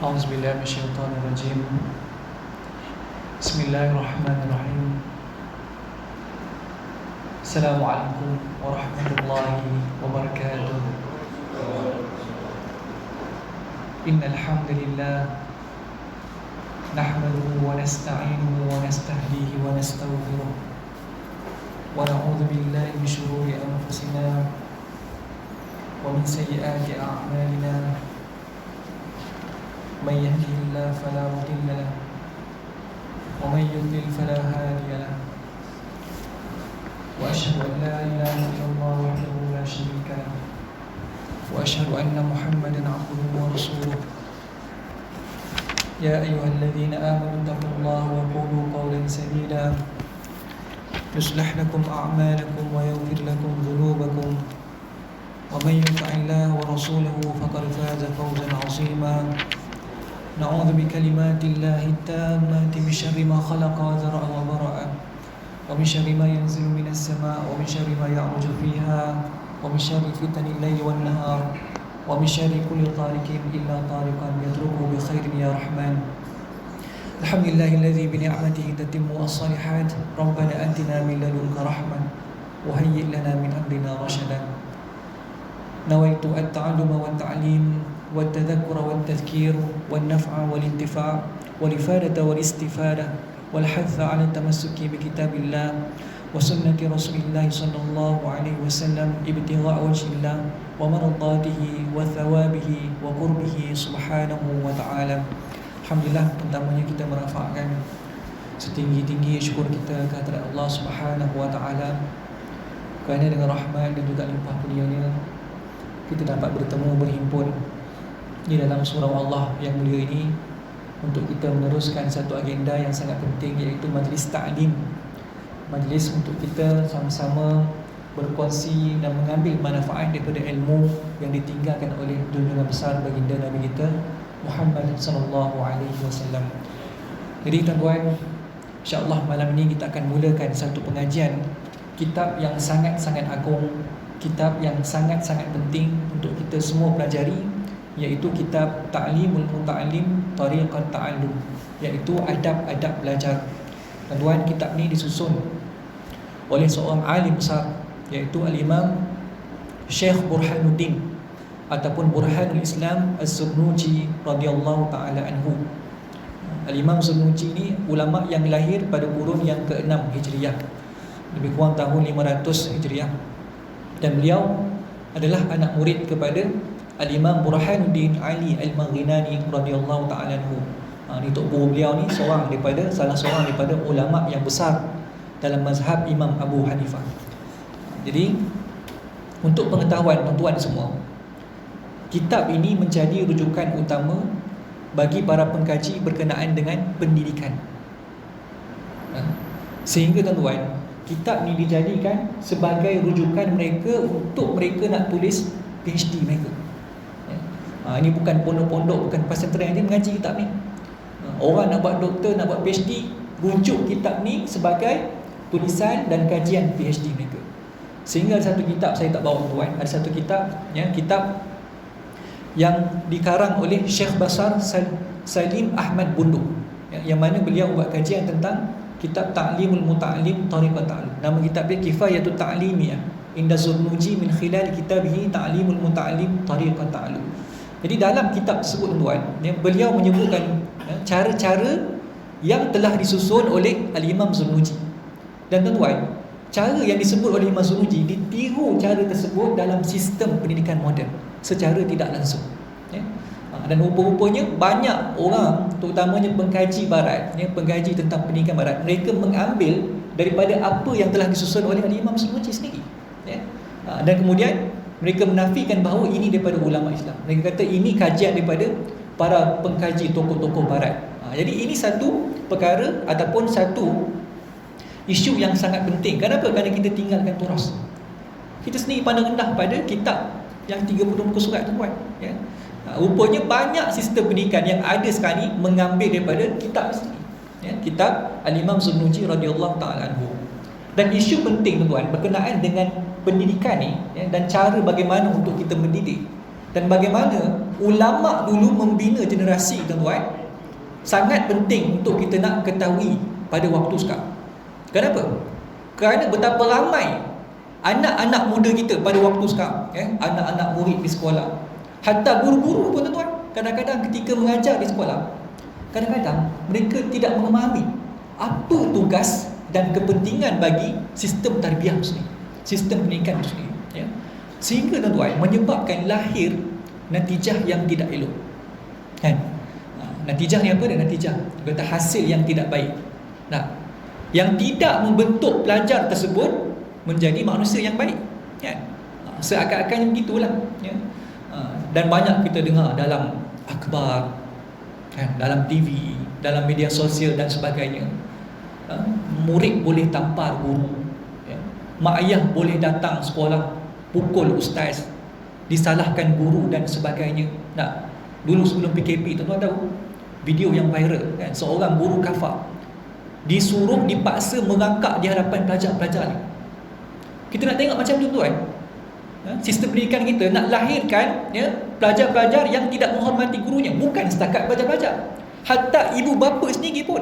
أعوذ بالله من الشيطان الرجيم. بسم الله الرحمن الرحيم. السلام عليكم ورحمة الله وبركاته. إن الحمد لله نحمده ونستعينه ونستهديه ونستغفره ونعوذ بالله من شرور أنفسنا ومن سيئات أعمالنا. من يهده الله فلا مضل له ومن يضلل فلا هادي له وأشهد أن لا إله إلا الله وحده لا شريك له وأشهد أن محمدا عبده ورسوله. يا أيها الذين آمنوا اتقوا الله وقولوا قولا سديدا يصلح لكم أعمالكم ويغفر لكم ذنوبكم ومن يطع الله ورسوله فقد فاز فوزا عظيما. نعوذ بكلمات الله التامات من شر ما خلق وذرأ وبرأ ومن شر ما ينزل من السماء ومن شر ما يعرج فيها ومن شر فتن الليل والنهار ومن شر كل طارق إلا طارقا يتركه بخير يا رحمن. الحمد لله الذي بنعمته تتم الصالحات. ربنا آتنا من لدنك رحمة وهيئ لنا من أمرنا رشدا. نويت التعلم والتعليم والتذكر والتذكير والنفع والانتفاع والإفادة والاستفادة والحث على التمسك بكتاب الله وسنة رسول الله صلى الله عليه وسلم ابتغاء وجه الله ومرضاته وثوابه وقربه سبحانه وتعالى. Alhamdulillah, pertamanya kita merafakkan setinggi-tinggi syukur kita kepada Allah Subhanahu wa taala kerana dengan rahmat dan juga limpah kurnianya kita dapat bertemu berhimpun di dalam surau Allah yang mulia ini untuk kita meneruskan satu agenda yang sangat penting, iaitu majlis ta'lim. Majlis untuk kita sama-sama berkongsi dan mengambil manfaat daripada ilmu yang ditinggalkan oleh junjungan besar baginda Nabi kita Muhammad sallallahu alaihi wasallam. Jadi tuan-tuan, insya-Allah malam ini kita akan mulakan satu pengajian kitab yang sangat-sangat agung, kitab yang sangat-sangat penting untuk kita semua pelajari, iaitu kitab Ta'limul Muta'allim Tariqat Ta'allum, iaitu adab-adab belajar. Tuan-tuan, kitab ni disusun oleh seorang alim besar, iaitu Al-Imam Syekh Burhanuddin ataupun Burhanul Islam Az-Zurnuji radhiyallahu ta'ala anhu. Al-Imam Zurnuji ni ulama yang lahir pada kurun yang ke-6 Hijriah, lebih kurang tahun 500 Hijriah, dan beliau adalah anak murid kepada Al-Imam Burhanuddin Ali Al-Maghinani radhiyallahu ta'ala anhu. Ni tok guru beliau ni salah seorang daripada ulama yang besar dalam mazhab Imam Abu Hanifah. Jadi untuk pengetahuan tuan-tuan semua, kitab ini menjadi rujukan utama bagi para pengkaji berkenaan dengan pendidikan. Sehingga tuan-tuan, kitab ni dijadikan sebagai rujukan mereka untuk mereka nak tulis PhD mereka. Ini bukan pondok-pondok, bukan pesantren yang mengaji kitab ni. Orang nak buat doktor, nak buat PhD, rujuk kitab ni sebagai tulisan dan kajian PhD mereka. Sehingga ada satu kitab, saya tak bawa tuan, ada satu kitab, kitab yang dikarang oleh Syekh Basar Salim Ahmad Bundu, yang mana beliau buat kajian tentang kitab Ta'limul Muta'allim Tariqat Ta'allum. Nama kitab dia Kifayatut Ta'limiyah Inda Zurnuji min khilal kitabihi Ta'limul Muta'allim Tariqat Ta'allum. Jadi dalam kitab tersebut tuan, beliau menyebutkan cara-cara yang telah disusun oleh Al-Imam Zurnuji. Dan tuan, cara yang disebut oleh Imam Zurnuji ditiru cara tersebut dalam sistem pendidikan moden secara tidak langsung. Dan rupa-rupanya banyak orang, terutamanya pengkaji barat, pengkaji tentang pendidikan barat, mereka mengambil daripada apa yang telah disusun oleh Al-Imam Zurnuji sendiri. Dan kemudian mereka menafikan bahawa ini daripada ulama Islam. Mereka kata ini kajian daripada para pengkaji tokoh-tokoh barat. Jadi ini satu perkara ataupun satu isu yang sangat penting. Kenapa? Kerana kita tinggalkan turas. Kita sendiri pandang rendah pada kitab yang 30 muka surat tuan. Rupanya banyak sistem pendidikan yang ada sekarang ni mengambil daripada kitab sendiri. Kitab Al-Imam Zurnuji radhiyallahu ta'ala anhu. Dan isu penting tuan berkenaan dengan pendidikan ni, dan cara bagaimana untuk kita mendidik Dan bagaimana ulama dulu membina generasi, tuan-tuan, sangat penting untuk kita nak ketahui pada waktu sekarang. Kenapa? Kerana betapa ramai anak-anak muda kita pada waktu sekarang, anak-anak murid di sekolah, hatta guru-guru pun, tuan-tuan, kadang-kadang ketika mengajar di sekolah, kadang-kadang mereka tidak memahami apa tugas dan kepentingan bagi sistem tarbiyah sendiri, sistem pendidikan sendiri, ya. Sehingga, tuan-tuan, menyebabkan lahir natijah yang tidak elok, kan? Natijah ni apa dia? Natijah kata hasil yang tidak baik. Yang tidak membentuk pelajar tersebut menjadi manusia yang baik, kan? Seakan-akan begitulah, ya. Dan banyak kita dengar dalam akhbar, kan, dalam TV, dalam media sosial dan sebagainya. Murid boleh tampar guru, ya. Mak ayah boleh datang sekolah pukul ustaz, disalahkan guru dan sebagainya. Dulu sebelum PKP, tuan-tuan tahu video yang viral, kan, seorang guru kafar disuruh dipaksa merangkak di hadapan pelajar-pelajar ni. Kita nak tengok macam tu, tuan. Sistem pendidikan kita nak lahirkan, ya, pelajar-pelajar yang tidak menghormati gurunya. Bukan setakat pelajar-pelajar, hatta ibu bapa sendiri pun.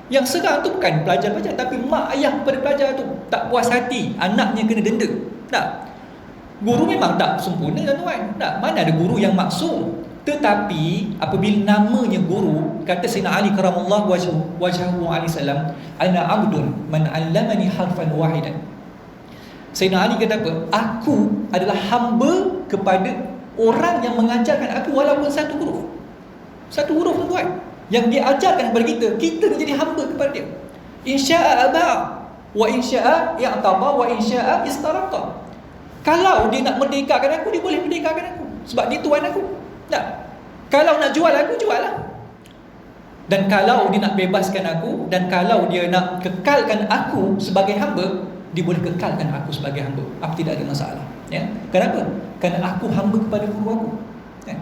Yang serang tu bukan pelajar-pelajar, tapi mak ayah pada pelajar tu tak puas hati anaknya kena denda. Guru memang tak sempurna, tuan-tuan. Mana ada guru yang maksum. Tetapi apabila namanya guru, kata Sayyidina Ali karamallahu wajhahu alaihi salam, ana abdun man 'allamani harfan wahidan. Sayyidina Ali kata apa? Aku adalah hamba kepada orang yang mengajarkan aku walaupun satu huruf. Satu huruf, tuan-tuan, yang dia ajarkan kepada kita, kita nak jadi hamba kepada dia. Insya'a aba wa insya'a i'taba wa insya'a istaraqa. Kalau dia nak merdekakan aku, dia boleh merdekakan aku, sebab dia tuan aku. Kalau nak jual aku, jual lah. Dan kalau dia nak bebaskan aku, dan kalau dia nak kekalkan aku sebagai hamba, dia boleh kekalkan aku sebagai hamba. Aku tidak ada masalah, ya. Kenapa? Kerana aku hamba kepada guru aku, ya.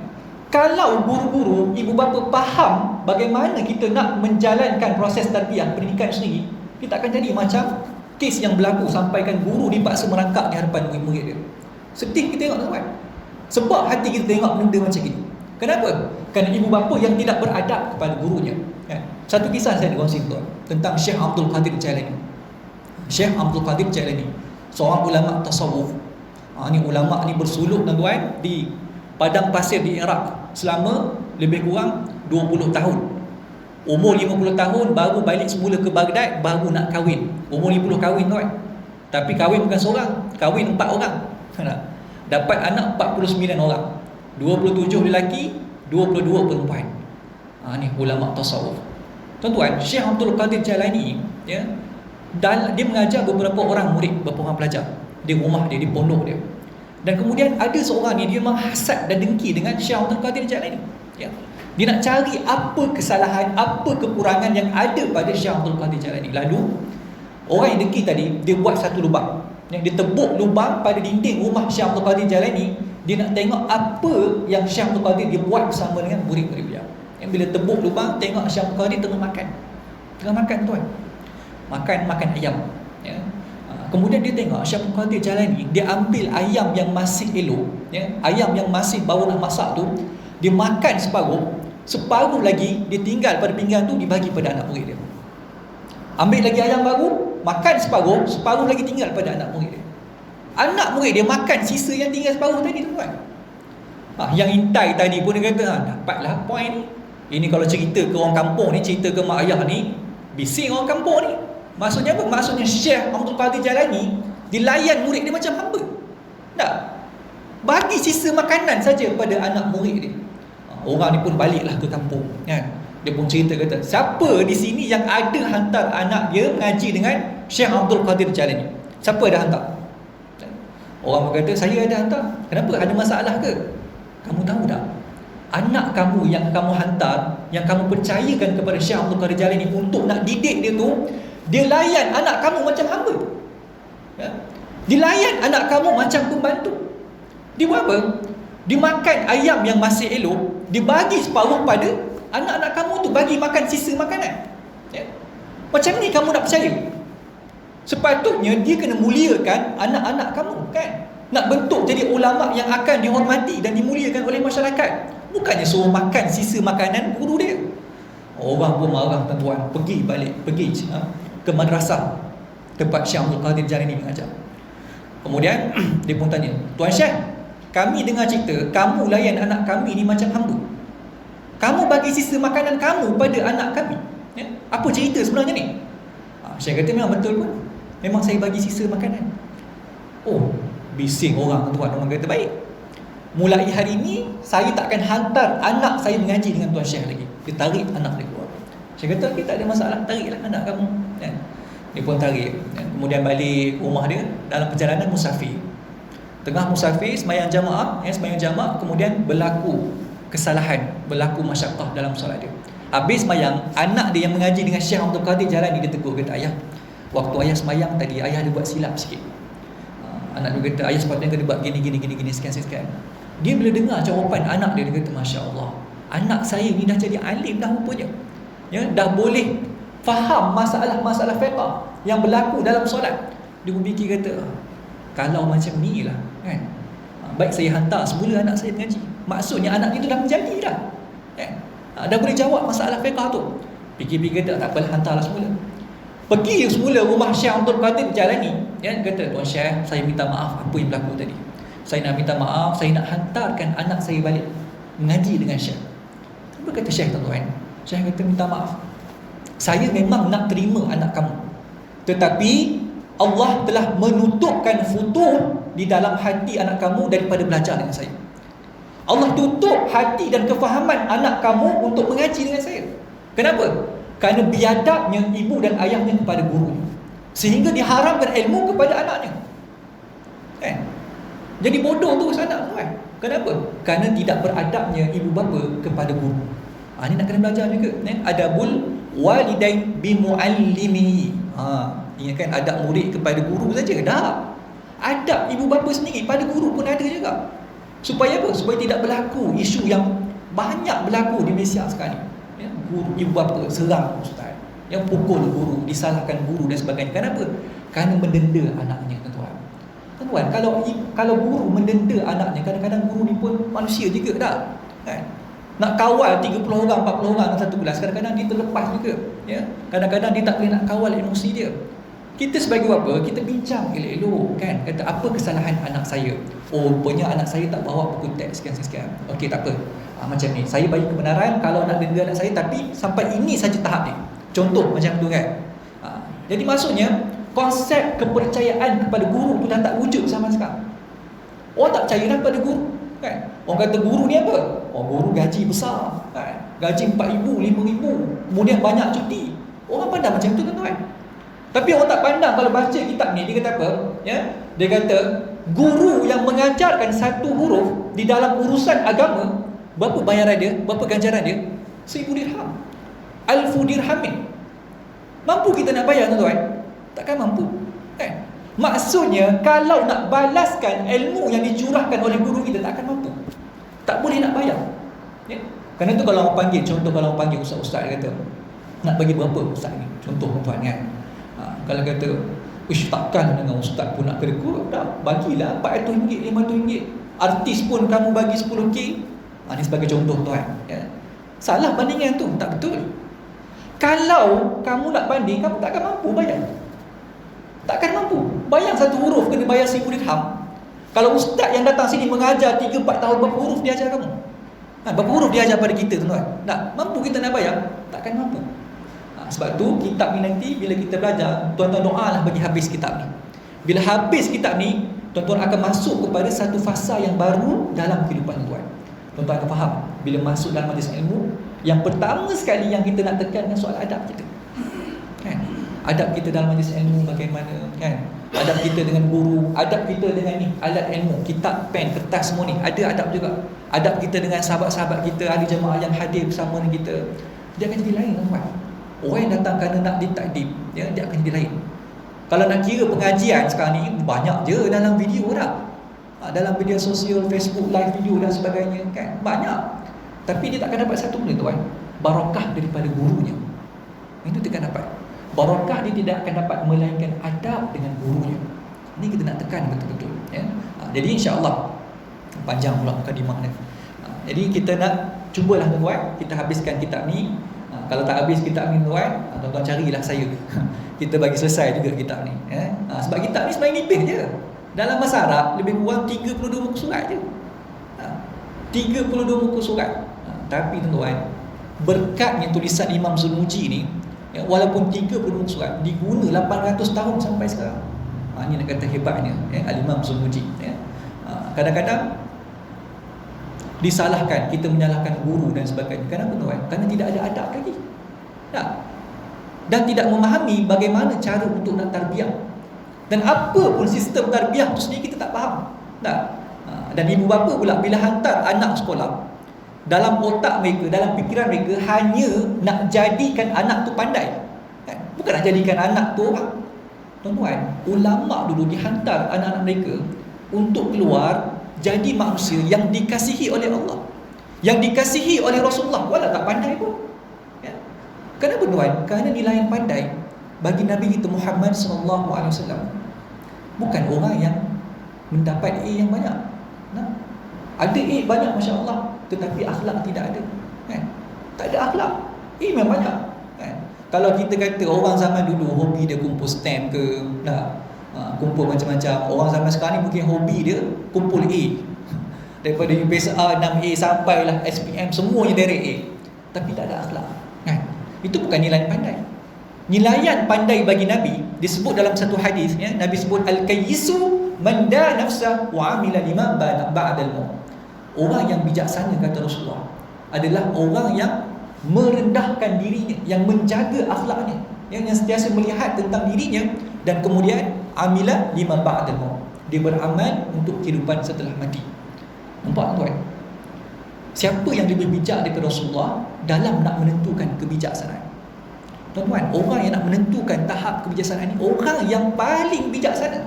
Kalau guru-guru, ibu bapa faham bagaimana kita nak menjalankan proses tarbiyah pendidikan sendiri, kita akan jadi macam kes yang berlaku sampaikan guru dipaksa merangkak di hadapan murid-murid dia. Sedih kita tengok, tuan-tuan. Sebab hati kita tengok benda macam ini. Kenapa? Kerana ibu bapa yang tidak beradab kepada gurunya, ya. Satu kisah saya nak kongsi, tuan, tentang Syekh Abdul Qadir Jailani. Syekh Abdul Qadir Jailani, seorang ulama tasawuf. Ni ulama ni bersuluk, tuan-tuan, di padang pasir di Iraq selama lebih kurang 20 tahun. Umur 50 tahun baru balik semula ke Baghdad, baru nak kahwin. Umur 50 kahwin, tuan. Tapi kahwin bukan seorang, kahwin 4 orang. Dapat anak 49 orang, 27 lelaki, 22 perempuan. Ni ulama tasawuf, tuan-tuan. Syekh Abdul Qadir Jailani, ya, dan dia mengajar beberapa orang murid, beberapa orang pelajar di rumah dia, di pondok dia. Dan kemudian ada seorang ni, dia memang hasad dan dengki dengan Syekh Abdul Qadir Jailani, ya. Dia nak cari apa kesalahan, apa kekurangan yang ada pada Syekh Abdul Qadir Jailani. Lalu orang yang dengki tadi, dia buat satu lubang, yang dia tebuk lubang pada dinding rumah Syekh Abdul Qadir Jailani. Dia nak tengok apa yang Syekh Abdul Qadir dia buat bersama dengan murid-murid dia. Yang bila tebuk lubang, tengok Syekh Abdul Qadir tengah makan, tuan. Makan ayam, ya. Kemudian dia tengok Syekh Abdul Qadir Jailani, dia ambil ayam yang masih elok, ya, ayam yang masih baru nak masak tu, dia makan separuh lagi dia tinggal pada pinggan tu, dibagi pada anak murid dia. Ambil lagi ayam baru, makan separuh lagi tinggal pada anak murid dia. Anak murid dia makan sisa yang tinggal separuh tadi, tuan. Yang intai tadi pun dia kata, dapatlah point ni. Ini kalau cerita ke orang kampung ni, cerita ke mak ayah ni, bising orang kampung ni. Maksudnya apa? Maksudnya Syekh Abdul Qadir Jailani dilayan murid dia macam hamba. Bagi sisa makanan saja pada anak murid dia. Orang ni pun baliklah ke kampung, kan. Dia pun cerita, kata, siapa di sini yang ada hantar anak dia mengaji dengan Syekh Abdul Qadir Jailani? Siapa ada hantar? Orang berkata, saya ada hantar. Kenapa? Ada masalah ke? Kamu tahu tak? Anak kamu yang kamu hantar, yang kamu percayakan kepada Syekh Abdul Qadir Jailani untuk nak didik dia tu, dia layan anak kamu macam hamba, ya? Dia layan anak kamu macam pembantu. Dia buat apa? Dia makan ayam yang masih elok, dia bagi separuh pada anak-anak kamu tu, bagi makan sisa makanan, ya? Macam ni kamu nak percaya? Sepatutnya dia kena muliakan anak-anak kamu, kan? Nak bentuk jadi ulama yang akan dihormati dan dimuliakan oleh masyarakat. Bukannya suruh makan sisa makanan guru dia. Orang pun marah tuan-tuan, pergi ke madrasah tempat Syekh Abdul Qadir Jalani mengajar. Kemudian dia pun tanya, Tuan Syekh, kami dengar cerita kamu layan anak kami ni macam hamba. Kamu bagi sisa makanan kamu pada anak kami, ya? Apa cerita sebenarnya ni? Syekh kata memang betul pun, memang saya bagi sisa makanan. Oh, bising orang tuan, orang kata baik, mulai hari ini saya takkan hantar anak saya mengaji dengan Tuan Syekh lagi. Dia tarik anak dia keluar. Syekh kata, okay, tak ada masalah, tariklah anak kamu, kan? Dia pun tarik, kan? Kemudian balik rumah dia dalam perjalanan musafir. Tengah musafir sembahyang jamaah, kemudian berlaku kesalahan, berlaku masyaqqah dalam solat dia. Habis sembahyang, anak dia yang mengaji dengan Syekh Abdul Qadir Jalani, dia tegur, kata, ayah, waktu ayah sembahyang tadi ayah ada buat silap sikit. Anak dia kata, ayah sepatutnya kena buat gini sekian. Dia bila dengar jawapan anak dia, dia kata, Masya Allah, anak saya ni dah jadi alim dah rupanya, ya, dah boleh faham masalah-masalah fiqh yang berlaku dalam solat. Dia berfikir, kata, kalau macam ni lah, kan, baik saya hantar semula anak saya mengaji. Maksudnya anak dia tu dah menjadi dah, kan? Dah boleh jawab masalah fiqh tu. Fikir-fikir, kata, tak apalah, hantarlah semula. Pergi semula rumah Syekh Abdul Qadir Jalani, ya, kata, Tuan Syekh, saya minta maaf apa yang berlaku tadi. Saya nak minta maaf, saya nak hantarkan anak saya balik mengaji dengan Syekh. Apa kata Syekh, tuan-tuan? Syekh kata, minta maaf, saya memang nak terima anak kamu, tetapi Allah telah menutupkan futuh di dalam hati anak kamu daripada belajar dengan saya. Allah tutup hati dan kefahaman anak kamu untuk mengaji dengan saya. Kenapa? Kerana biadabnya ibu dan ayahnya kepada gurunya, sehingga diharamkan ilmu kepada anaknya, kan? Jadi bodoh tu anak tu, kan? Kenapa? Kerana tidak beradabnya ibu bapa kepada guru. Ini nak kena belajar juga, kan? Adabul walidain bimuallimihi. Ingatkan adab murid kepada guru saja dah. Adab ibu bapa sendiri pada guru pun ada juga. Supaya apa? Supaya tidak berlaku isu yang banyak berlaku di Malaysia sekarang ni, ya? Guru, ibu bapa serang ustaz, yang pukul guru, disalahkan guru dan sebagainya. Kenapa? Kerana mendenda anaknya, tuan-tuan. Tuan-tuan, kalau guru mendenda anaknya, kadang-kadang guru ni pun manusia juga dah, kan? Nak kawal 30 orang, 40 orang dalam satu kelas, kadang-kadang dia terlepas juga, ya? Kadang-kadang dia tak boleh nak kawal emosi dia. Kita sebagai bapa, kita bincang elok-elok, kan? Kata, apa kesalahan anak saya? Oh, rupanya anak saya tak bawa buku teks sekian. Okey, tak apa, macam ni, saya bagi kebenaran kalau nak denda anak saya, tapi sampai ini saja tahap ni. Contoh macam tu, kan? Jadi maksudnya konsep kepercayaan kepada guru tu dah tak wujud sama sekarang. Orang tak percaya dah pada guru, kan? Orang kata guru ni apa? Oh, guru gaji besar, kan? Gaji 4,000, 5,000, kemudian banyak cuti. Orang pandang macam tu, tuan-tuan. Tapi orang tak pandang kalau baca kitab ni, dia kata apa? Ya? Dia kata guru yang mengajarkan satu huruf di dalam urusan agama, berapa bayaran dia? Berapa ganjaran dia? 1,000 dirham. Alfu dirhamin. Mampu kita nak bayar, tuan-tuan? Takkan mampu, kan? Maksudnya kalau nak balaskan ilmu yang dicurahkan oleh guru kita, tak akan mampu. Tak boleh nak bayar, ya? Kerana tu kalau orang panggil, contoh kalau orang panggil ustaz-ustaz, dia kata, nak bagi berapa ustaz ni? Contoh, tuan, kan? Kalau kata, ish, takkan dengan ustaz pun nak kedekut, dah bagilah RM400, RM500. Artis pun kamu bagi 10k. Ini sebagai contoh, tuan, ya? Salah bandingan tu, tak betul. Kalau kamu nak banding, kamu takkan mampu bayar. Takkan mampu. Bayang satu huruf kena bayar 1,000 dirham. Kalau ustaz yang datang sini mengajar 3-4 tahun, berapa huruf dia ajar kamu? Berapa huruf dia ajar pada kita, tuan-tuan? Tak mampu kita nak bayar? Takkan mampu. Sebab tu kitab ni nanti bila kita belajar, tuan-tuan doalah bagi habis kitab ni. Bila habis kitab ni, tuan-tuan akan masuk kepada satu fasa yang baru dalam kehidupan tuan. Tuan-tuan akan faham bila masuk dalam majlis ilmu, yang pertama sekali yang kita nak tekankan soal adab kita, kan? Adab kita dalam majlis ilmu bagaimana, kan? Adab kita dengan guru, adab kita dengan ni alat ilmu, kitab, pen, kertas, semua ni ada adab juga. Adab kita dengan sahabat-sahabat kita, ahli jemaah yang hadir bersama dengan kita, dia akan jadi lain, tuan-tuan. Orang yang datang kerana nak ditakdim, ya, dia akan jadi lain. Kalau nak kira pengajian sekarang ni, banyak je dalam video dah, dalam media sosial, Facebook, live video dan sebagainya, kan? Banyak. Tapi dia takkan dapat satu benda, tuan, barakah daripada gurunya. Itu takkan dapat. Barakah dia tidak akan dapat melainkan adab dengan gurunya. Ini kita nak tekan betul-betul, ya? Jadi insya-Allah panjang pula mukadimah ni. Jadi kita nak cubalah tuan-tuan, kita habiskan kitab ni. Kalau tak habis kitab ni tuan, tuan-tuan carilah saya. Kita bagi selesai juga kitab ni, sebab kitab ni sebenarnya nipis je. Dalam bahasa Arab lebih kurang 32 muka surat je. 32 muka surat. Tapi tuan-tuan, berkatnya tulisan Imam Zulmuji ni, walaupun 30 muka surat, diguna 800 tahun sampai sekarang. Ini nak kata hebatnya Al-Imam Zulmuji. Kadang-kadang disalahkan, kita menyalahkan guru dan sebagainya. Kenapa tuan? Kerana tidak ada adab lagi. Dan tidak memahami bagaimana cara untuk nak tarbiyah. Dan apa pun sistem tarbiyah tu sendiri kita tak faham. Dan ibu bapa pula bila hantar anak sekolah, dalam otak mereka, dalam fikiran mereka hanya nak jadikan anak tu pandai, bukan nak jadikan anak tu orang. Tuan-tuan, ulama dulu dihantar anak-anak mereka untuk keluar jadi manusia yang dikasihi oleh Allah, yang dikasihi oleh Rasulullah, walau tak pandai pun. Kenapa tuan? Kerana nilai pandai bagi Nabi kita Muhammad SAW bukan orang yang mendapat A yang banyak. Ada A banyak, Masya Allah, tetapi akhlak tidak ada. Tak ada akhlak, A memang banyak. Kalau kita kata orang zaman dulu hobi dia kumpul stamp ke, kumpul macam-macam. Orang zaman sekarang ni mungkin hobi dia kumpul A. Daripada UPSR 6A sampailah SPM, semuanya dari A. Tapi tak ada akhlak. Itu bukan nilai pandai. Nilaian pandai bagi Nabi disebut dalam satu hadis, Nabi sebut al-kayyisu man da nafsa wa amila lima ba'dal maut. Orang yang bijaksana, kata Rasulullah, adalah orang yang merendahkan dirinya, yang menjaga akhlaknya, yang sentiasa melihat tentang dirinya, dan kemudian amila lima ba'dal maut, dia beramal untuk kehidupan setelah mati. Nampak tuan? Siapa yang lebih bijak daripada Rasulullah dalam nak menentukan kebijaksanaan? Tuan-tuan, orang yang nak menentukan tahap kebijaksanaan ini, orang yang paling bijaksana.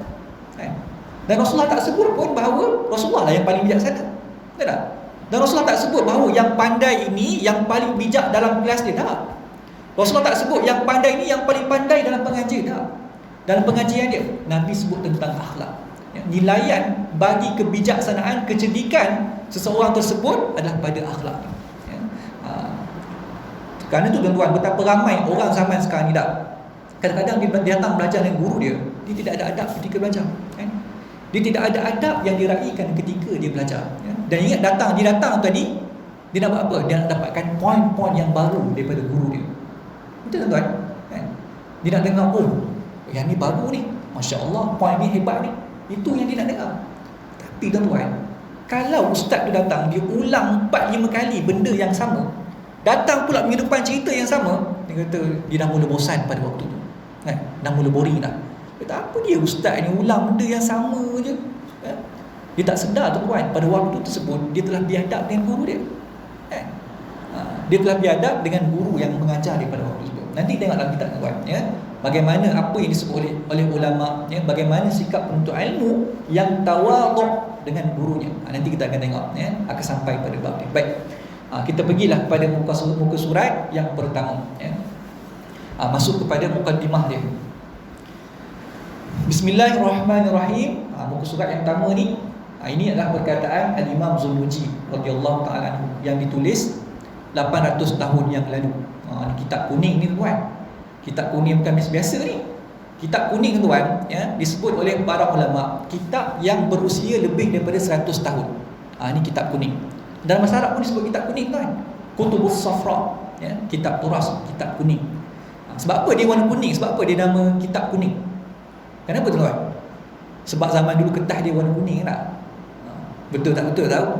Dan Rasulullah tak sebut pun bahawa Rasulullah lah yang paling bijaksana. Tak? Dan Rasulullah tak sebut bahawa yang pandai ini yang paling bijak dalam kelas dia. Tak. Rasulullah tak sebut yang pandai ini yang paling pandai dalam pengajian. Tak. Dalam pengajian dia, Nabi sebut tentang akhlak. Nilaian bagi kebijaksanaan, kecerdikan seseorang tersebut adalah pada akhlak. Kerana itu tuan-tuan, betapa ramai orang zaman sekarang ni kadang-kadang dia datang belajar dengan guru dia tidak ada adab ketika belajar. Dia tidak ada adab yang diraihkan ketika dia belajar. Dan ingat dia datang tadi, dia nak buat apa? Dia nak dapatkan poin-poin yang baru daripada guru dia. Betul tuan-tuan? Dia nak dengar, yang ni baru ni, Masya Allah, poin ni hebat ni. Itu yang dia nak dengar. Tapi tuan-tuan, kalau ustaz tu datang, dia ulang 4-5 kali benda yang sama, datang pula minggu depan cerita yang sama, dia kata dia dah mula bosan pada waktu tu, dah mula boring dah. Kata, apa dia ustaz ni ulang benda yang sama je. Dia tak sedar tuan-tuan, pada waktu tersebut dia telah biadab dengan guru dia. Dia telah biadab dengan guru yang mengajar dia pada waktu tersebut. Nanti tengok dalam kitab tuan-tuan, bagaimana apa yang disebut oleh ulama, bagaimana sikap penuntut ilmu yang tawaduk dengan gurunya. Nanti kita akan tengok, akan sampai pada bab ni. Baik, kita pergilah kepada muka surat yang pertama, masuk kepada mukadimah dia. Bismillahirrahmanirrahim. Muka surat yang pertama ni, ini adalah perkataan Al-Imam Zulmuji radhiyallahu ta'ala anhu yang ditulis 800 tahun yang lalu. Ini kitab kuning ni tuan. Kitab kuning bukan biasa ni. Kitab kuning tuan, disebut oleh para ulama kitab yang berusia lebih daripada 100 tahun. Ini kitab kuning. Dalam bahasa Arab pun disebut kitab kuning tuan. Kutubus Safra, kitab turas, kitab kuning. Sebab apa dia warna kuning? Sebab apa dia nama kitab kuning? Kenapa tuan? Sebab zaman dulu kertas dia warna kuning tak? Betul tak betul tahu?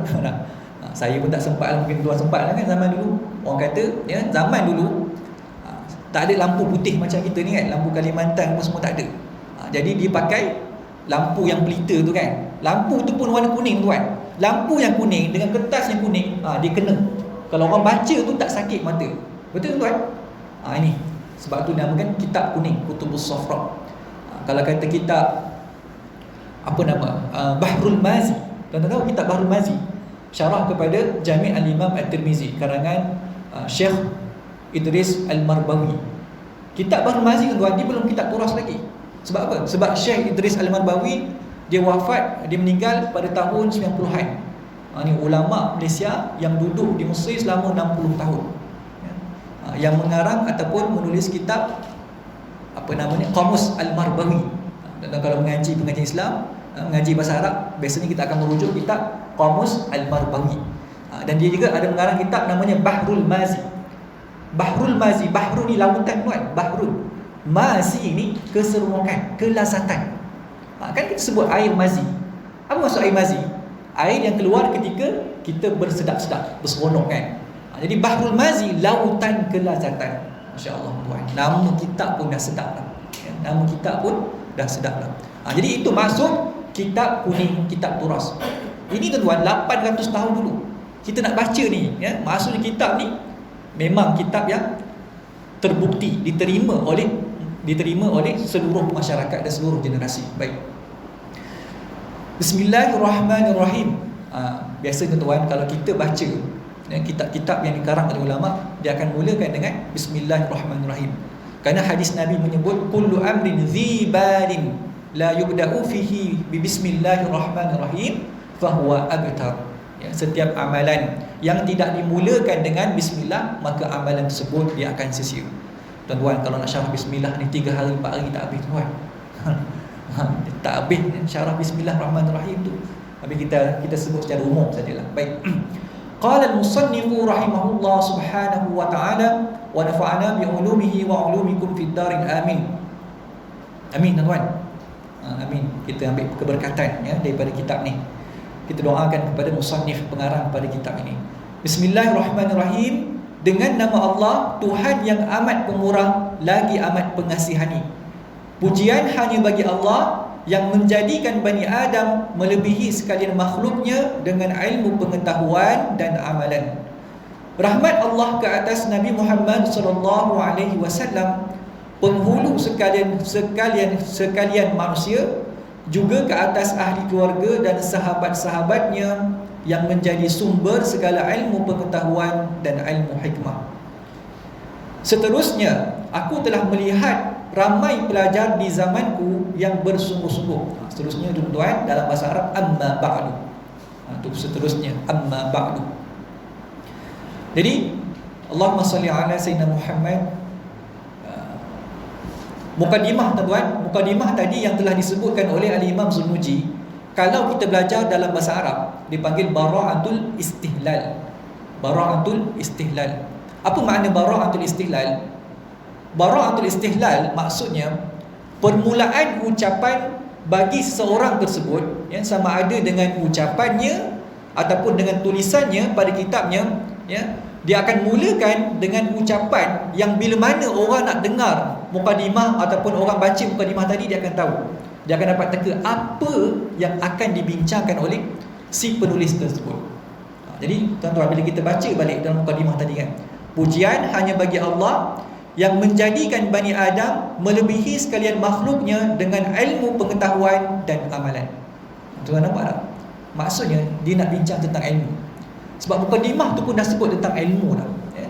Saya pun tak sempat, mungkin tuan sempat kan zaman dulu. Orang kata zaman dulu tak ada lampu putih macam kita ni kan, lampu Kalimantan pun semua tak ada. Jadi dia pakai lampu yang pelita tu kan. Lampu tu pun warna kuning tuan. Lampu yang kuning dengan kertas yang kuning, dia kena. Kalau orang baca tu tak sakit mata. Betul tuan? Ini sebab tu namakan kitab kuning, Kutubus Safra. Kalau kata kitab apa nama, Bahrul Mazi, tuan tahu kitab Bahrul Mazi, syarah kepada Jami' Al-Imam At-Tirmizi karangan Syekh Idris Al-Marbawi. Kitab Bahrul Mazi tuan, dia belum kitab turas lagi. Sebab apa? Sebab Syekh Idris Al-Marbawi Dia wafat, dia meninggal pada tahun 90-an. Ini ulama Malaysia yang duduk di Mesir selama 60 tahun, ya. Yang mengarang ataupun menulis kitab apa namanya, Qamus Al-Marbawi. Dan kalau mengaji pengajian Islam, mengaji bahasa Arab, biasanya kita akan merujuk kitab Qamus Al-Marbawi. Dan dia juga ada mengarang kitab namanya Bahrul Mazi. Bahrul Mazi, Bahru ni lautan tuan, Bahrul Mazi ni keseronokan, kelazatan. Kan kita sebut air mazi. Apa maksud air mazi? Air yang keluar ketika kita bersedap-sedap, berseronok kan. Jadi Bahrul Mazi, lautan kelazatan. Masya-Allah tuan. Nama kitab pun dah sedap lah. Nama kitab pun dah sedap lah. Jadi itu masuk kitab kuning, kitab turas. Ini tuan 800 tahun dulu kita nak baca ni, ya. Maksudnya kitab ni memang kitab yang terbukti diterima oleh seluruh masyarakat dan seluruh generasi. Baik. Bismillahirrahmanirrahim. Biasanya tuan kalau kita baca kitab-kitab yang dikarang oleh ulama, dia akan mulakan dengan Bismillahirrahmanirrahim. Kerana hadis Nabi menyebut kullu amrin dzibalin la yubda'u fihi bi bismillahirrahmanirrahim fahuwa abtar. Ya, setiap amalan yang tidak dimulakan dengan bismillah, maka amalan tersebut dia akan sia-sia. Tuan-tuan, kalau nak syarah bismillah ni 3 hari 4 hari tak habis tuan. Tak habis syarah bismillahirrahmanirrahim tu. Tapi kita sebut secara umum sajalah. Baik. Qala al-musannifu rahimahullah subhanahu wa ta'ala wa nafa'ana bi ulumihi wa ulumikum fid darin amin. Amin tuan-tuan. Amin. Kita ambil keberkatan ya daripada kitab ni. Kita doakan kepada musannif, pengarang pada kitab ini. Bismillahirrahmanirrahim. Dengan nama Allah, Tuhan yang amat pemurah lagi amat pengasihani. Pujian hanya bagi Allah yang menjadikan Bani Adam melebihi sekalian makhluknya dengan ilmu pengetahuan dan amalan. Rahmat Allah ke atas Nabi Muhammad sallallahu alaihi wasallam, penghulu sekalian manusia, juga ke atas ahli keluarga dan sahabat-sahabatnya yang menjadi sumber segala ilmu pengetahuan dan ilmu hikmah. Seterusnya, aku telah melihat ramai pelajar di zamanku yang bersungguh-sungguh. Seterusnya tuan-tuan dalam bahasa Arab amma ba'du. Itu seterusnya amma ba'du. Jadi Allahumma salli ala sayyidina Muhammad. Mukadimah tuan-tuan, mukadimah tadi yang telah disebutkan oleh Al-Imam Zunuji, kalau kita belajar dalam bahasa Arab dipanggil bara'atul istihlal. Bara'atul istihlal. Apa makna bara'atul istihlal? Bara'atul istihlal maksudnya permulaan ucapan bagi seseorang tersebut, ya, sama ada dengan ucapannya ataupun dengan tulisannya pada kitabnya, ya, dia akan mulakan dengan ucapan yang bila mana orang nak dengar mukadimah ataupun orang baca mukadimah tadi, dia akan tahu, dia akan dapat teka apa yang akan dibincangkan oleh si penulis tersebut. Jadi tuan-tuan, bila kita baca balik dalam mukadimah tadi kan, pujian hanya bagi Allah yang menjadikan Bani Adam melebihi sekalian makhluknya dengan ilmu pengetahuan dan amalan. Tuan nampak tak? Maksudnya dia nak bincang tentang ilmu. Sebab mukadimah tu pun dah sebut tentang ilmu dah, ya?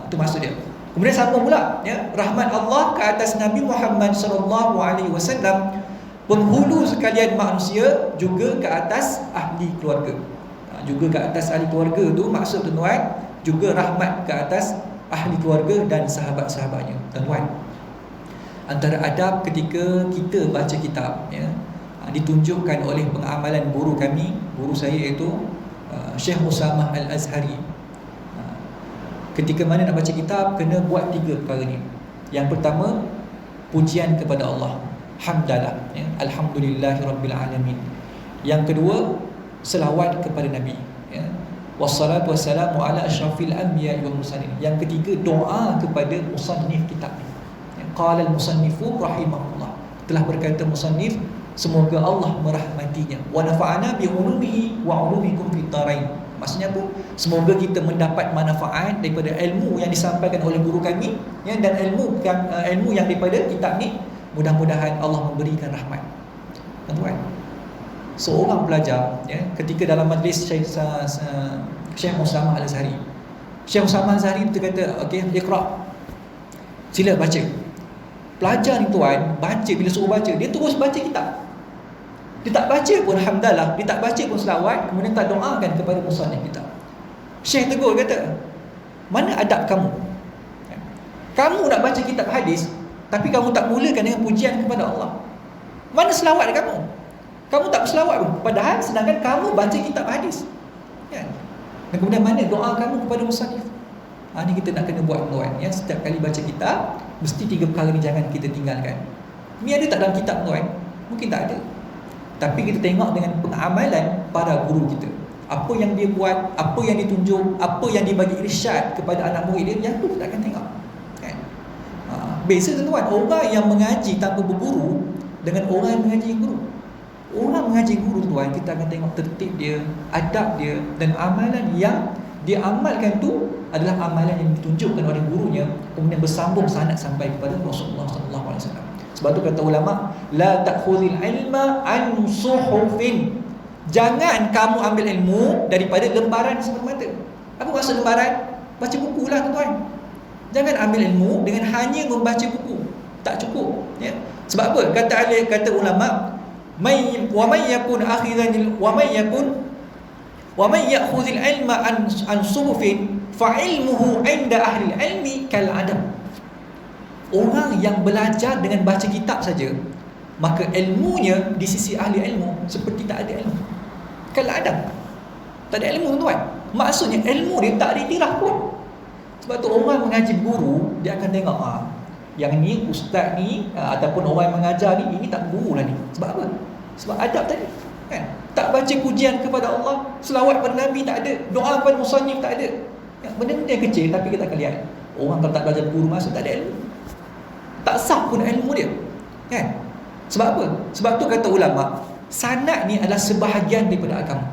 Itu maksud dia. Kemudian sambung pula, ya, rahmat Allah ke atas Nabi Muhammad sallallahu alaihi wasallam, penghulu sekalian manusia, juga ke atas ahli keluarga. Juga ke atas ahli keluarga tu maksud tuan-tuan, juga rahmat ke atas ahli keluarga dan sahabat-sahabatnya. Tuan-tuan, antara adab ketika kita baca kitab, ya, ditunjukkan oleh pengamalan guru kami, guru saya iaitu Syekh Usamah Al-Azhari. Ketika mana nak baca kitab, kena buat 3 perkara ni. Yang pertama, pujian kepada Allah, hamdalah, ya, alhamdulillahirabbil alamin. Yang kedua, selawat kepada Nabi, ya, wassalatu wassalamu ala asyrafil anbiya wal mursalin. Yang ketiga, doa kepada musannif kitab ni. Qala al-musannifu rahimahullah, telah berkata musannif, semoga Allah merahmatinya, wa nafa'ana bi ulumihi wa ulumikum fid darain. Maksudnya apa? Semoga kita mendapat manfaat daripada ilmu yang disampaikan oleh guru kami, ya, dan ilmu yang daripada kitab ni. Mudah-mudahan Allah memberikan rahmat. Tuan-tuan, seorang pelajar, ya, ketika dalam majlis Syekh Usamah Al-Azhari, Syekh Usamah Al-Azhari kata, okey, iqra, sila baca. Pelajar ni tuan, baca, bila suruh baca, dia terus baca kitab. Dia tak baca pun hamdalah, dia tak baca pun selawat, kemudian tak doakan kepada musannif kita. Syekh tegur kata, mana adab kamu? Kamu nak baca kitab hadis, tapi kamu tak mulakan dengan pujian kepada Allah. Mana selawat kamu? Kamu tak berselawat pun, padahal sedangkan kamu baca kitab hadis, kan? Dan kemudian mana doa kamu kepada musannif? Ini kita nak kena buat tuan, ya. Setiap kali baca kitab, mesti 3 perkara ni jangan kita tinggalkan. Ini ada tak dalam kitab tuan? Mungkin tak ada, tapi kita tengok dengan pengamalan para guru kita, apa yang dia buat, apa yang ditunjuk, apa yang dibagi irsyad kepada anak murid dia, yang tu kita akan tengok, kan? Beza tuan, orang yang mengaji tanpa berguru dengan orang yang mengaji guru. Orang mengaji guru tuan, kita akan tengok tertib dia, adab dia, dan amalan yang dia amalkan tu adalah amalan yang ditunjukkan oleh gurunya, kemudian bersambung sanad sampai kepada Rasulullah SAW. Sebab tu kata ulama, la ta'khudhil ilma an suhufin. Jangan kamu ambil ilmu daripada lembaran semata-mata. Apa maksud lembaran? Baca buku lah tuan. Jangan ambil ilmu dengan hanya membaca buku. Tak cukup, ya. Sebab apa? Kata ulama, wa may yakun akhiran wa may ya'khudhil ilma an suhufin fa ilmuhu 'inda ahli ilmi kal adam. Orang yang belajar dengan baca kitab saja, maka ilmunya di sisi ahli ilmu seperti tak ada ilmu. Kal adam. Tak ada ilmu tuan. Maksudnya ilmu dia tak diiktiraf pun. Sebab tu orang mengaji guru, dia akan tengok yang ni ustaz ni ataupun orang yang mengajar ni, ini tak guru lah ni. Sebab apa? Sebab adab tadi, kan? Tak baca pujian kepada Allah, selawat pada Nabi tak ada, doa pada musannif tak ada, ya, benda-benda yang kecil. Tapi kita akan lihat, orang kalau tak belajar guru masuk tak ada ilmu, tak sah pun ilmu dia, kan? Sebab apa? Sebab tu kata ulama, sanad ni adalah sebahagian daripada agama.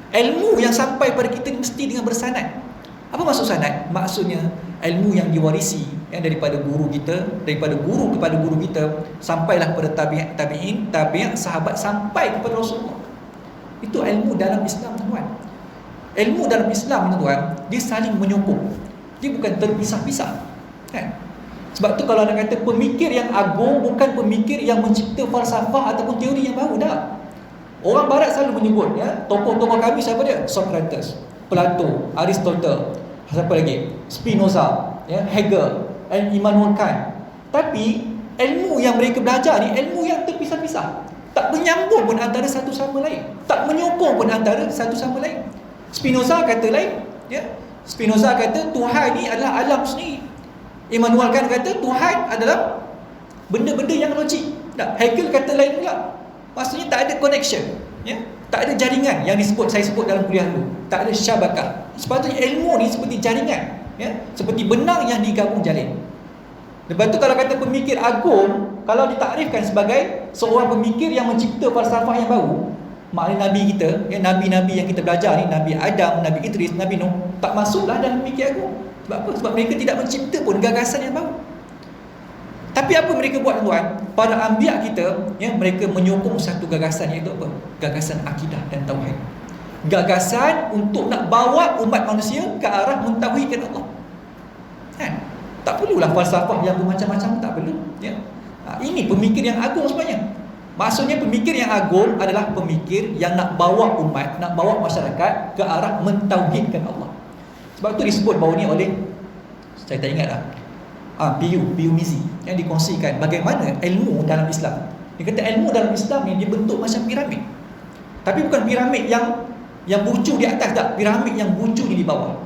Ilmu yang sampai pada kita mesti dengan bersanad. Apa maksud sanad? Maksudnya ilmu yang diwarisi, yang daripada guru kita, daripada guru kepada guru kita, sampailah kepada tabi'in, sahabat, sampai kepada Rasulullah. Itu ilmu dalam Islam, tuan. Ilmu dalam Islam, tuan, dia saling menyokong. Dia bukan terpisah-pisah, kan? Sebab tu kalau nak kata pemikir yang agung bukan pemikir yang mencipta falsafah ataupun teori yang baru, dah. Orang barat selalu menyebut, ya, tokoh-tokoh kami siapa dia? Socrates, Plato, Aristotle, siapa lagi? Spinoza, ya, Hegel, Immanuel Kant. Tapi ilmu yang mereka belajar ni ilmu yang terpisah-pisah, tak menyambung pun antara satu sama lain, tak menyokong pun antara satu sama lain. Spinoza kata lain, ya. Spinoza kata Tuhan ni adalah alam sendiri. Immanuel Kant kata Tuhan adalah benda-benda yang logik. Hegel kata lain pula. Maksudnya tak ada connection, ya. Tak ada jaringan yang saya sebut dalam kuliah dulu. Tak ada syabakah. Sepatutnya ilmu ni seperti jaringan, ya, seperti benang yang digabung jalin. Lepas tu kalau kata pemikir agung, kalau ditakrifkan sebagai seorang pemikir yang mencipta falsafah yang baru, maknanya Nabi kita, ya, Nabi-Nabi yang kita belajar ni, Nabi Adam, Nabi Idris, Nabi Nuh, tak masuklah dalam pemikir agung. Sebab apa? Sebab mereka tidak mencipta pun gagasan yang baru. Tapi apa mereka buat, tuan? Para anbiya kita, ya, mereka menyokong satu gagasan, iaitu apa? Gagasan akidah dan tauhid. Gagasan untuk nak bawa umat manusia ke arah mentauhidkan Allah, kan? Tak perlulah falsafah yang bermacam-macam, tak perlu, ya. Ini pemikir yang agung sebenarnya. Maksudnya pemikir yang agung adalah pemikir yang nak bawa umat, nak bawa masyarakat ke arah mentauhidkan Allah. Sebab tu disebut bawah ni oleh, saya tak ingat lah, PU Mizi, yang dikongsikan bagaimana ilmu dalam Islam. Dia kata ilmu dalam Islam ni dia bentuk macam piramid. Tapi bukan piramid yang bucu di atas, tak. Piramid yang bucu di bawah.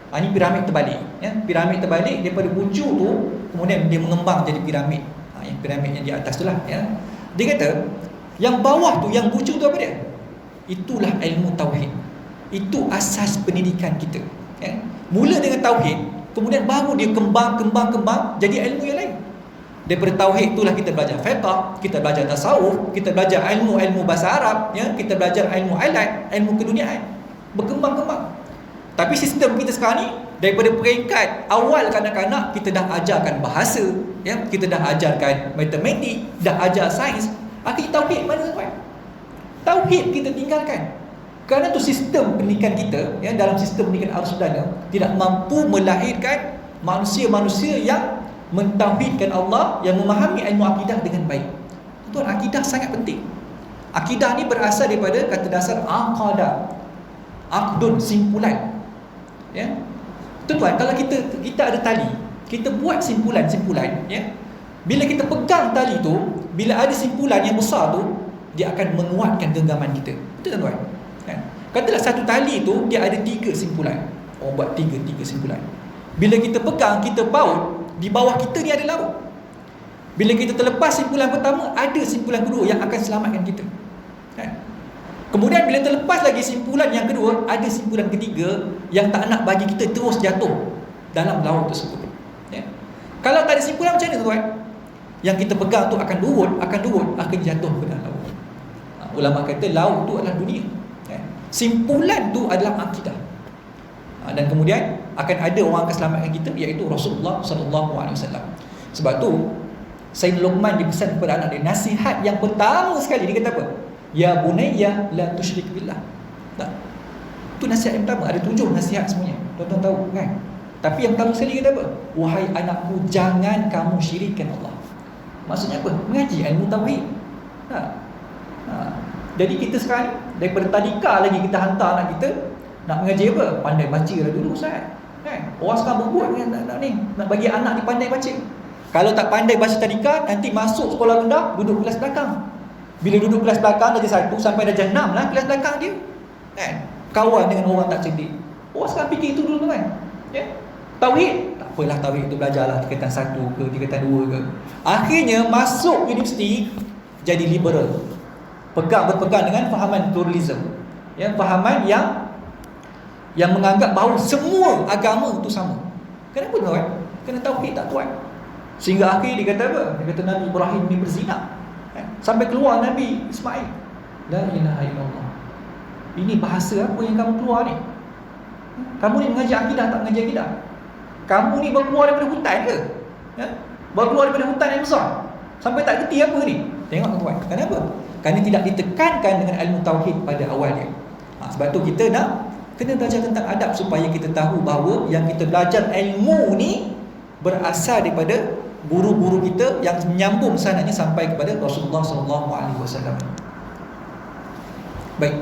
Ini piramid terbalik, ya. Piramid terbalik daripada bucu tu, kemudian dia mengembang jadi piramid. Yang piramid yang di atas tu lah, ya. Dia kata yang bawah tu, yang bucu tu apa dia? Itulah ilmu tauhid. Itu asas pendidikan kita, ya. Mula dengan tauhid, kemudian baru dia kembang jadi ilmu yang lain. Daripada tauhid itulah kita belajar fiqh, kita belajar tasawuf, kita belajar ilmu bahasa Arab, ya, kita belajar ilmu alat, ilmu keduniaan. Berkembang. Tapi sistem kita sekarang ni, daripada peringkat awal kanak-kanak kita dah ajarkan bahasa, ya, kita dah ajarkan matematik, dah ajar sains. Akhir tauhid mana, tuan? Tauhid kita tinggalkan. Kerana tu sistem pendidikan kita, ya, dalam sistem pendidikan Al-Sudana tidak mampu melahirkan manusia-manusia yang mentauhidkan Allah, yang memahami ilmu akidah dengan baik. Tuan, akidah sangat penting. Akidah ni berasal daripada kata dasar aqada, aqdun, simpulan. Ya. Tuan-tuan, kalau kita ada tali, kita buat simpulan-simpulan, ya. Bila kita pegang tali tu, bila ada simpulan yang besar tu, dia akan menguatkan genggaman kita. Betul tuan-tuan? Kan? Katalah satu tali tu dia ada 3 simpulan. Oh, buat 3 simpulan. Bila kita pegang, kita baut, di bawah kita ni ada laut. Bila kita terlepas simpulan pertama, ada simpulan kedua yang akan selamatkan kita. Kan? Kemudian bila terlepas lagi simpulan yang kedua, ada simpulan ketiga yang tak nak bagi kita terus jatuh dalam laut tersebut. Ya? Kalau tak ada simpulan macam mana tuan? Yang kita pegang tu akan durut, akan jatuh ke dalam laut. Ulama kata laut tu adalah dunia. Ya? Simpulan tu adalah akidah. Dan kemudian akan ada orang akan selamatkan kita, iaitu Rasulullah SAW. Sebab tu Sayyidina Luqman dipesan kepada anak dia, nasihat yang pertama sekali dia kata apa? Ya bunayya la tusyrik billah. Tak. Itu nasihat yang pertama. Ada 7 nasihat semuanya. Tuan-tuan tahu kan? Tapi yang pertama sekali kata apa? Wahai anakku, jangan kamu syirikkan Allah. Maksudnya apa? Mengaji ilmu tauhid. Jadi kita sekarang daripada tadika lagi kita hantar anak kita nak mengaji apa? Pandai baca lah dulu Ustaz. Kan? Orang sekarang berbuat nak bagi anak ni pandai baca. Kalau tak pandai baca tadika, nanti masuk sekolah rendah, duduk kelas belakang. Bila duduk kelas belakang darjah 1 sampai darjah 6 lah kelas belakang dia. Kan? Kawan dengan orang tak cerdik. Orang sekarang fikir itu dulu kan. Ya? Tauhid, tak apalah tauhid itu belajarlah tingkatan 1 ke, tingkatan 2 ke. Akhirnya masuk universiti jadi liberal. Berpegang dengan fahaman pluralism. Ya, fahaman yang menganggap bahawa semua agama itu sama. Kenapa tuan? Kerana tauhid tak kuat. Sehingga akhir dia kata apa? Dia kata Nabi Ibrahim ni berzina. Sampai keluar Nabi Ismail. La ilaha illallah. Ini bahasa apa yang kamu keluar ni? Kamu ni mengaji akidah tak mengaji akidah? Kamu ni baru keluar daripada hutan ke? Ya? Baru keluar daripada hutan yang besar. Sampai tak kerti apa ni? Tengok tuan. Kenapa? Kerana tidak ditekankan dengan ilmu tauhid pada awalnya. Sebab tu kita kena belajar tentang adab supaya kita tahu bahawa yang kita belajar ilmu ni berasal daripada guru-guru kita yang menyambung sanadnya sampai kepada Rasulullah SAW. Baik.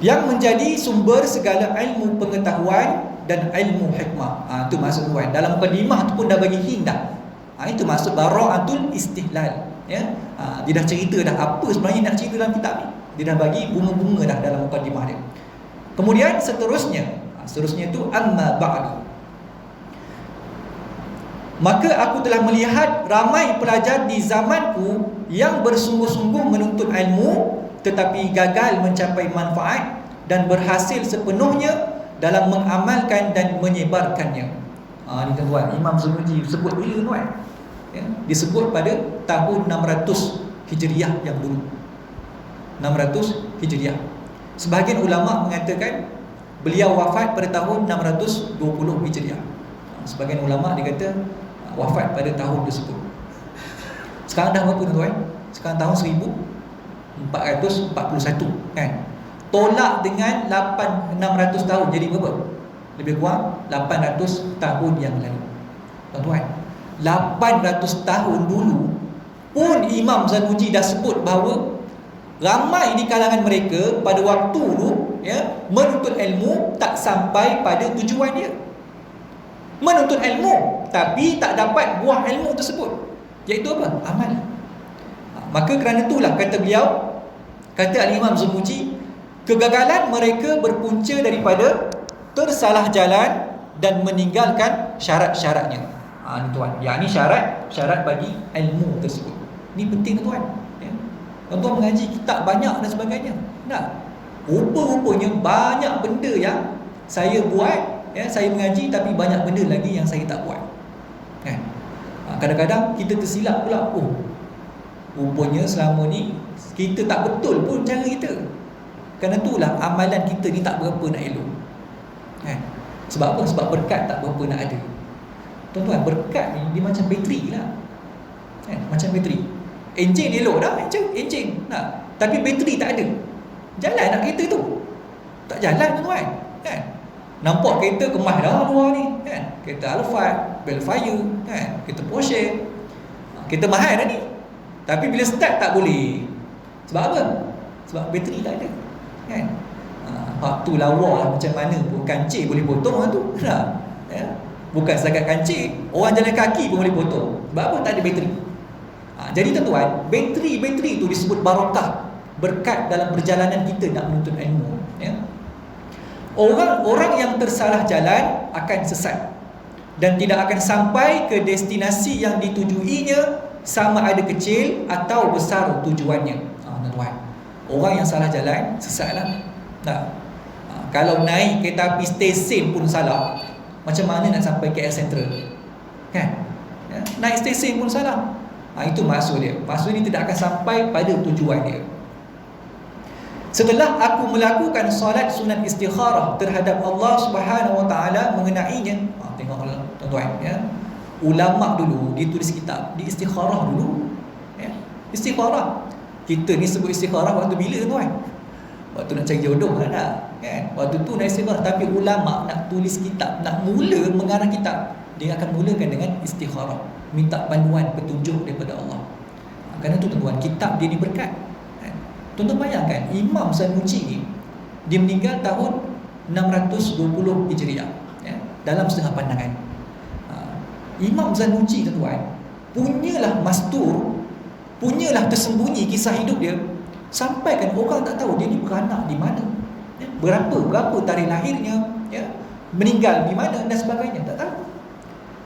Yang menjadi sumber segala ilmu pengetahuan dan ilmu hikmah. Itu maksud tuan. Dalam mukadimah tu pun dah bagi hint dah. Itu maksud bara'atul istihlal. Ya. Dia dah cerita dah apa sebenarnya nak cerita dalam kitab ni. Dia dah bagi bunga-bunga dah dalam mukadimah dia. Kemudian seterusnya tu amma ba'du. Maka aku telah melihat ramai pelajar di zamanku yang bersungguh-sungguh menuntut ilmu tetapi gagal mencapai manfaat dan berhasil sepenuhnya dalam mengamalkan dan menyebarkannya. Ini tuan, Imam Zunuji sebut bila tuan? Ya, disebut pada tahun 600 Hijriah yang dulu. 600 Hijriah. Sebahagian ulama mengatakan beliau wafat pada tahun 620 Hijriah. Sebahagian ulama dia kata wafat pada tahun tersebut. Sekarang dah berapa tuan? Sekarang tahun 1441 kan. Tolak dengan 600 tahun jadi berapa? Lebih kurang 800 tahun yang lalu. Tuan-tuan, 800 tahun dulu pun Imam Zanuji dah sebut bahawa ramai di kalangan mereka pada waktu tu ya, menuntut ilmu tak sampai pada tujuan dia. Menuntut ilmu tapi tak dapat buah ilmu tersebut, iaitu apa? Amal. Maka kerana itulah kata beliau, kata Al-Imam Zanuji, kegagalan mereka berpunca daripada tersalah jalan dan meninggalkan syarat-syaratnya. Ini tuan, yang ni syarat bagi ilmu tersebut. Ini penting tuan. Ya. Tuan-tuan mengaji kitab banyak dan sebagainya. Tak? Rupa-rupanya banyak benda yang saya buat, ya, saya mengaji tapi banyak benda lagi yang saya tak buat. Kan? Kadang-kadang kita tersilap pula. Rupanya selama ni kita tak betul pun cara kita. Kerana itulah amalan kita ni tak berapa nak elok. Kan? Sebab apa? Sebab berkat tak berapa nak ada. Tuan-tuan, berkat ni dia macam bateri lah. Kan? Macam bateri. Enjin elok dah, enjin. Tapi bateri tak ada. Jalan nak kereta tu? Tak jalan tuan-tuan. Kan? Nampak kereta kemas dah luar ni. Kan? Kereta Alphard, Belfire, kan? Kereta Porsche. Kereta mahal dah ni. Tapi bila start tak boleh. Sebab apa? Sebab bateri tak ada, kan? Waktu lawa lah macam mana pun, kancing boleh potong orang tu, ya? Bukan setakat kancing, orang jalan kaki pun boleh potong. Sebab apa? Tak ada bateri. Jadi tuan-tuan, bateri tu disebut barakah, berkat dalam perjalanan kita nak menuntut ilmu, ya? Orang-orang yang tersalah jalan akan sesat dan tidak akan sampai ke destinasi yang ditujuinya, sama ada kecil atau besar tujuannya. Tuan-tuan, orang yang salah jalan sesatlah. Kalau naik kereta api stesen pun salah, macam mana nak sampai KL Central, kan? Ya? Naik stesen pun salah. Itu maksud dia. Maksud dia tidak akan sampai pada tujuan dia. Setelah aku melakukan solat sunat istikharah terhadap Allah Subhanahu Wa Taala mengenainya, tengoklah tuan-tuan, ya. Ulama dulu ditulis kitab di istikharah dulu, ya. Istikharah. Kita ni sebut istikharah waktu bila, tuan? Waktu nak cari jodoh kan? Waktu tu nak istikharah. Tapi ulama nak tulis kitab, nak mula mengarang kitab, dia akan mulakan dengan istikharah, minta panduan petunjuk daripada Allah. Kerana tu tuan-tuan, kitab dia ni berkat. Tuan-tuan bayangkan, Imam Sanusi ni dia meninggal tahun 620 Hijriah, ya, dalam setengah pandangan. Imam Sanusi tuan-tuan punyalah mastur, punyalah tersembunyi kisah hidup dia, sampai kan orang tak tahu dia ni beranak di mana, ya, berapa tarikh lahirnya, ya, meninggal di mana dan sebagainya, tak tahu.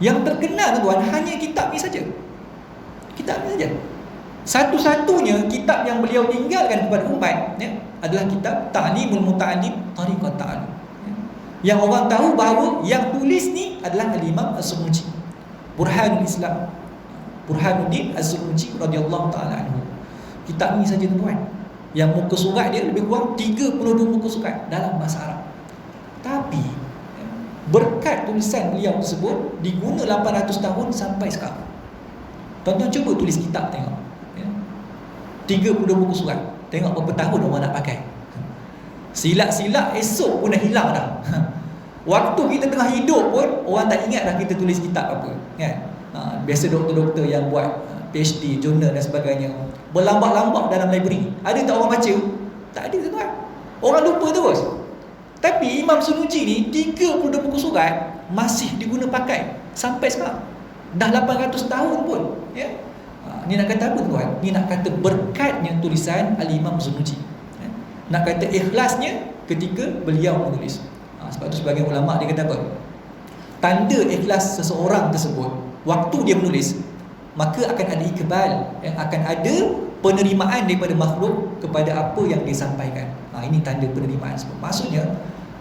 Yang terkenal tuan hanya kitab ni saja. Kitab ni saja. Satu-satunya kitab yang beliau tinggalkan kepada umat, ya, adalah kitab Ta'limul Muta'allim Tariqat Ta'allum, ya. Yang orang tahu bahawa yang tulis ni adalah Al-Imam Az-Zurnuji, Burhanul Islam, Burhanuddin Az-Zurnuji radhiyallahu ta'ala anhu. Kitab ni saja tuan, yang muka surat dia lebih kurang 32 muka surat dalam bahasa Arab. Tapi berkat tulisan beliau tersebut diguna 800 tahun sampai sekarang. Tuan-tuan cuba tulis kitab tengok, ya. 32 buku surat, tengok berapa tahun orang nak pakai. Silap-silap esok pun dah hilang dah. Waktu kita tengah hidup pun orang tak ingat dah kita tulis kitab apa, kan? Biasa doktor-doktor yang buat PhD, jurnal dan sebagainya, berlambak-lambak dalam library. Ada tak orang baca? Tak ada tuan. Orang lupa terus. Tapi Imam Sanusi ni 32 buku surat masih diguna pakai sampai sekarang. Dah 800 tahun pun, ya. Ni nak kata apa tuan? Ni nak kata berkatnya tulisan Al-Imam Sanusi, ya. Nak kata ikhlasnya ketika beliau menulis. Sebab tu sebagian ulama dia kata apa? Tanda ikhlas seseorang tersebut waktu dia menulis, maka akan ada ikbal, ya, akan ada penerimaan daripada makhluk kepada apa yang disampaikan. Ini tanda penerimaan sebab maksudnya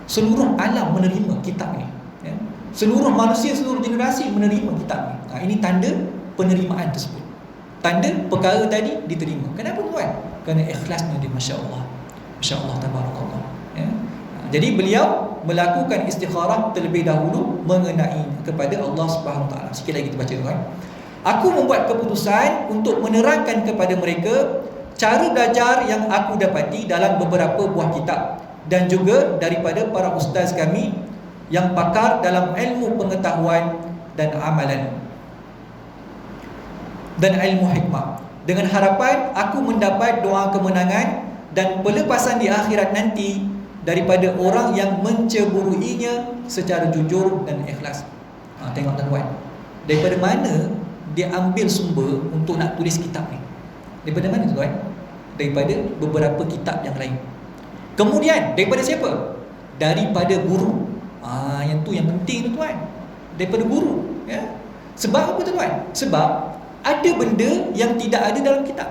seluruh alam menerima kitab ni, ya. Seluruh manusia, seluruh generasi menerima kitab ni. Ini tanda penerimaan tersebut. Tanda perkara tadi diterima. Kenapa tuan? Kerana ikhlasnya dia, masya-Allah. Masya-Allah, tabarakallah, ya. Jadi beliau melakukan istikharah terlebih dahulu mengenai kepada Allah Subhanahu Wa Taala. Sikit lagi kita baca tuan. Aku membuat keputusan untuk menerangkan kepada mereka cara belajar yang aku dapati dalam beberapa buah kitab dan juga daripada para ustaz kami yang pakar dalam ilmu pengetahuan dan amalan dan ilmu hikmah, dengan harapan aku mendapat doa kemenangan dan pelepasan di akhirat nanti daripada orang yang menceburuinya secara jujur dan ikhlas. Tengok tuan-tuan, daripada mana dia ambil sumber untuk nak tulis kitab ni? Daripada mana tuan? Daripada beberapa kitab yang lain. Kemudian daripada siapa? Daripada guru. Yang tu yang penting tuan. Daripada guru, ya. Sebab apa tuan? Sebab ada benda yang tidak ada dalam kitab,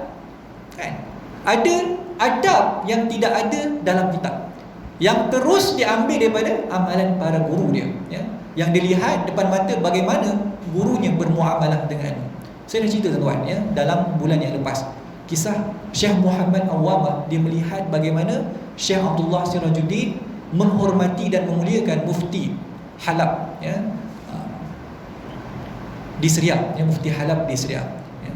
kan? Ada adab yang tidak ada dalam kitab, yang terus diambil daripada amalan para guru dia, ya. Yang dilihat depan mata bagaimana gurunya bermuamalah dengan. Saya dah cerita tuan-tuan, ya, dalam bulan yang lepas, kisah Syekh Muhammad Awwamah, dia melihat bagaimana Syekh Abdullah Sirajuddin menghormati dan memuliakan Mufti Halab, ya, di Syria, ya, Mufti Halab di Syria, ya.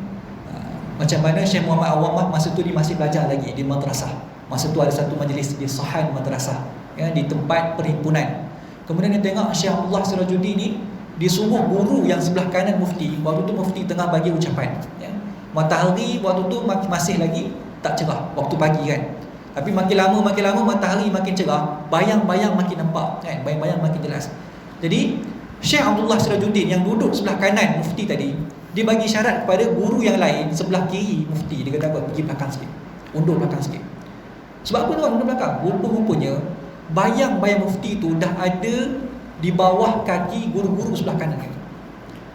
Macam mana Syekh Muhammad Awwamah masa tu dia masih belajar lagi di madrasah. Masa tu ada satu majlis di Sahan Madrasah, ya, di tempat perhimpunan. Kemudian dia tengok Syekh Abdullah Sirajuddin ni, dia suruh guru yang sebelah kanan Mufti, waktu tu Mufti tengah bagi ucapan, ya. Matahari waktu tu masih lagi tak cerah, waktu pagi kan. Tapi makin lama matahari makin cerah, bayang-bayang makin nampak kan, bayang-bayang makin jelas. Jadi Syekh Abdullah Sirajuddin yang duduk sebelah kanan mufti tadi, dia bagi syarat kepada guru yang lain sebelah kiri mufti. Dia kata apa? Pergi belakang sikit, undur belakang sikit. Sebab apa tuan undur belakang? Rupa-rupanya bayang-bayang mufti tu dah ada di bawah kaki guru-guru sebelah kanan ni.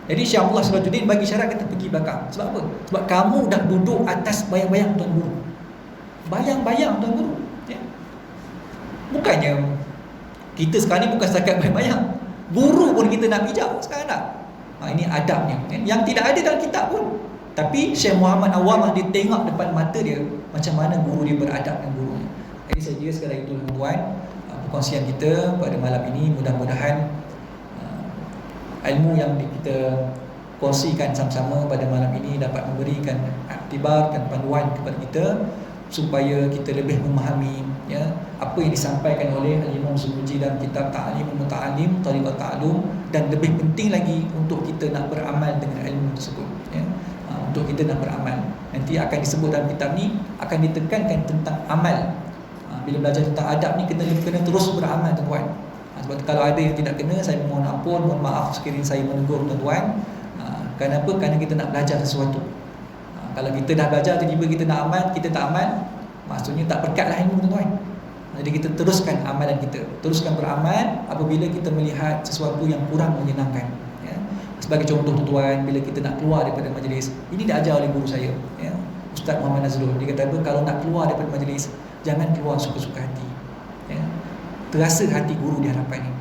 Jadi Syekh Abdullah Sirajuddin bagi syarat kata pergi belakang. Sebab apa? Sebab kamu dah duduk atas bayang-bayang tuan guru. Bayang-bayang tuan guru ya? Bukannya kita sekarang ni bukan setakat bayang-bayang, guru pun kita nak bijak sekarang tak? Ini adabnya ya? Yang tidak ada dalam kitab pun. Tapi Syekh Muhammad Awam dia tengok depan mata dia macam mana guru dia beradab dengan gurunya. Jadi saya kira sekadar itu tuan-tuan, perkongsian kita pada malam ini. Mudah-mudahan ilmu yang kita kongsikan sama-sama pada malam ini dapat memberikan iktibar dan panduan kepada kita supaya kita lebih memahami ya, apa yang disampaikan oleh Al-Imam Subuji dalam kitab Ta'lim Muta'alim Tariqat Ta'lum, dan lebih penting lagi untuk kita nak beramal dengan ilmu tersebut ya. Untuk kita nak beramal, nanti akan disebut dalam kitab ni, akan ditekankan tentang amal. Bila belajar tentang adab ni kena terus beramal tuan-tuan. Sebab kalau ada yang tidak kena, saya mohon ampun, mohon maaf sekiranya saya menegur tuan-tuan. Kenapa? Kerana kita nak belajar sesuatu. Kalau kita dah belajar, tiba-tiba kita nak amal, kita tak amal, maksudnya tak berkatlah ilmu tuan-tuan. Jadi kita teruskan amalan kita, teruskan beramal apabila kita melihat sesuatu yang kurang menyenangkan ya. Sebagai contoh tuan-tuan, bila kita nak keluar daripada majlis, ini diajar oleh guru saya ya, Ustaz Muhammad Nazrul. Dia kata apa? Kalau nak keluar daripada majlis, jangan keluar suka-suka hati ya. Terasa hati guru di hadapan ni.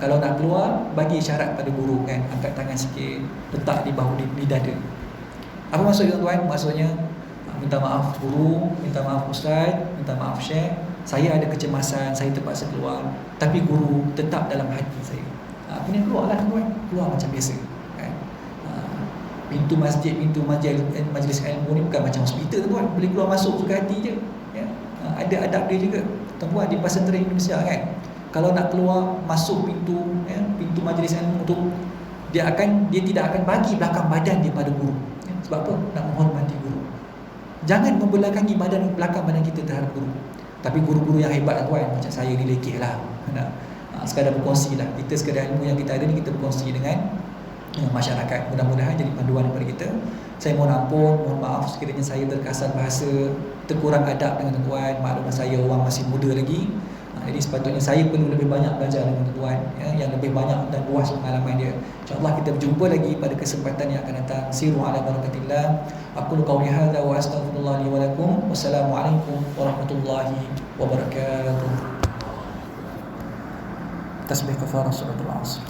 Kalau nak keluar, bagi isyarat pada guru kan, angkat tangan sikit, letak di bahu di dada. Apa maksudnya tuan-tuan? Maksudnya minta maaf guru, minta maaf ustaz, minta maaf syekh, saya ada kecemasan, saya terpaksa keluar, tapi guru tetap dalam hati saya. Kemudian keluarlah tuan-tuan, keluar macam biasa kan? Pintu masjid, pintu majlis ilmu ni bukan macam hospital tuan-tuan, boleh keluar masuk suka hati je ya? Ada adab dia juga tuan-tuan. Di pesantren Indonesia kan, kalau nak keluar masuk pintu ya, pintu majlis ilmu tu, dia tidak akan bagi belakang badan dia pada guru ya. Sebab apa? Nak menghormati guru. Jangan membelakangi belakang badan kita terhadap guru. Tapi guru-guru yang hebat tuan, macam saya ni lekeh lah sekadar berkongsi lah. Kita sekadar ilmu yang kita ada ni, kita berkongsi dengan masyarakat. Mudah-mudahan jadi panduan kepada kita. Saya mohon ampun, mohon maaf sekiranya saya terkasar bahasa, terkurang adab dengan tuan-tuan. Maklumlah saya orang masih muda lagi. Jadi sepatutnya saya perlu lebih banyak belajar dengan tuan ya, yang lebih banyak dan luas pengalaman dia. InsyaAllah kita berjumpa lagi pada kesempatan yang akan datang. Siru ala barakatillah. Aqulu qawli hadza wa astaghfirullah li wa lakum. Wassalamualaikum warahmatullahi wabarakatuh. Tasbih kafarah suratul Asr.